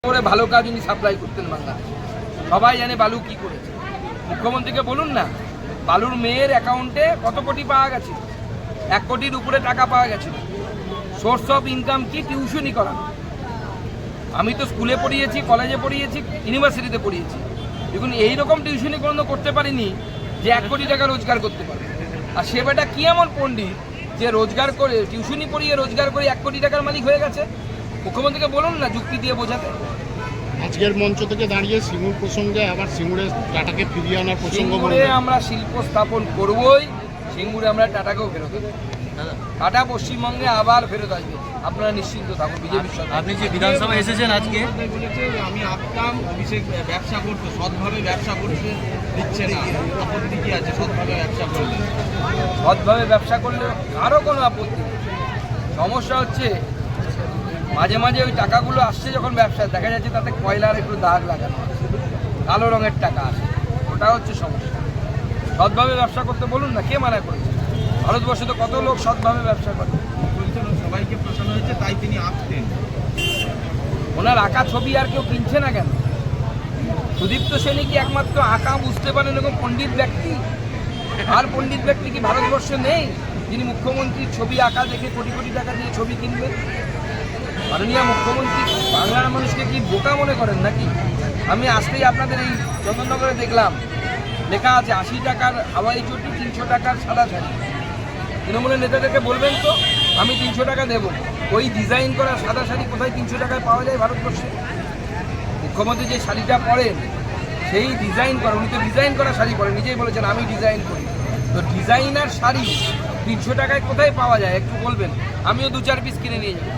করে ভালো কাজ উনি সাপ্লাই করতেন বাংলাদেশে। সবাই জানে বালু কি করেছে। মুখ্যমন্ত্রীকে বলুন না, বালুর মেয়ের অ্যাকাউন্টে কত কোটি পাওয়া গেছে, 1 কোটির উপরে টাকা পাওয়া গেছিল। সোর্স অফ ইনকাম কি? টিউশনি করা। আমি তো স্কুলে পড়িয়েছি, কলেজে পড়িয়েছি, ইউনিভার্সিটিতে পড়িয়েছি, দেখুন এইরকম টিউশনি কোনো করতে পারিনি যে 1 কোটি টাকা রোজগার করতে পারে। আর সে বেটা কি এমন পণ্ডিত যে রোজগার করে, টিউশনি পড়িয়ে রোজগার করে 1 কোটি টাকার মালিক হয়ে গেছে? মুখ্যমন্ত্রীকে বলুন না যুক্তি দিয়ে বোঝাতে। আজকের মঞ্চ থেকে দাঁড়িয়ে সিঙ্গুর প্রসঙ্গে আবার সিঙ্গুরে টাটাকে ফিরিয়ে আনার প্রসঙ্গ সিঙ্গুরে আমরা শিল্প স্থাপন করবই, সিঙ্গুরে আমরা টাটাকেও ফেরত দেবো। টাটা পশ্চিমবঙ্গে আবার ফেরত আসবে, আপনারা নিশ্চিন্ত থাকুন। বিজেপির সরকার। আপনি যে বিধানসভায় এসেছেন আজকে, আমি আসতাম, অভিষেক ব্যবসা করতে, সৎভাবে ব্যবসা করতে দিচ্ছে না, আপত্তি কি আছে সৎভাবে ব্যবসা করলে? সৎভাবে ব্যবসা করলে কারো কোনো আপত্তি নেই। সমস্যা হচ্ছে মাঝে মাঝে ওই টাকাগুলো আসছে যখন ব্যবসায়, দেখা যাচ্ছে তাতে কয়লার একটু দাগ লাগানো আছে, কালো রঙের টাকা আসে, ওটা হচ্ছে সমস্যা। সৎভাবে ব্যবসা করতে বলুন না, কে মানা করেছে? ভারতবর্ষে তো কত লোক সৎভাবে ব্যবসা করে। বলছেন সবাইকে ফাঁসানো হয়েছে, তাই তিনি আঁকতেন। ওনার আঁকা ছবি আর কেউ কিনছে না কেন? সুদীপ্ত সেনী কি একমাত্র আঁকা বুঝতে পারেন এরকম পণ্ডিত ব্যক্তি? আর পণ্ডিত ব্যক্তি কি ভারতবর্ষে নেই যিনি মুখ্যমন্ত্রীর ছবি আঁকা দেখে কোটি কোটি টাকা দিয়ে ছবি কিনবেন? মাননীয় মুখ্যমন্ত্রী বাংলার মানুষকে কি বোকা মনে করেন নাকি? আমি আসতেই আপনাদের এই চন্দননগরে দেখলাম লেখা আছে 80 টাকার হাওয়াই চটি, 300 টাকার সাদা শাড়ি। তৃণমূলের নেতাদেরকে বলবেন তো, আমি 300 টাকা দেবো, ওই ডিজাইন করা সাদা শাড়ি কোথায় 300 টাকায় পাওয়া যায় ভারতবর্ষে? মুখ্যমন্ত্রী যে শাড়িটা পরেন সেই ডিজাইন করা, উনি তো ডিজাইন করা শাড়ি পরেন, নিজেই বলেছেন আমি ডিজাইন করি। তো ডিজাইনার শাড়ি 300 টাকায় কোথায় পাওয়া যায় একটু বলবেন, আমিও 2-4 পিস কিনে নিয়ে যাবো।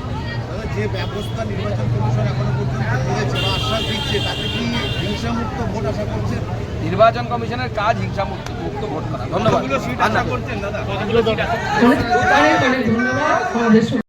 যে ব্যবস্থা নির্বাচন কমিশন এখনো পর্যন্ত করেছে বা আশ্বাস দিচ্ছে, তাতে কি হিংসামুক্ত ভোট আশা করছেন? নির্বাচন কমিশনের কাজ হিংসামুক্ত ভোট করা। ধন্যবাদ। আশা করছেন দাদা?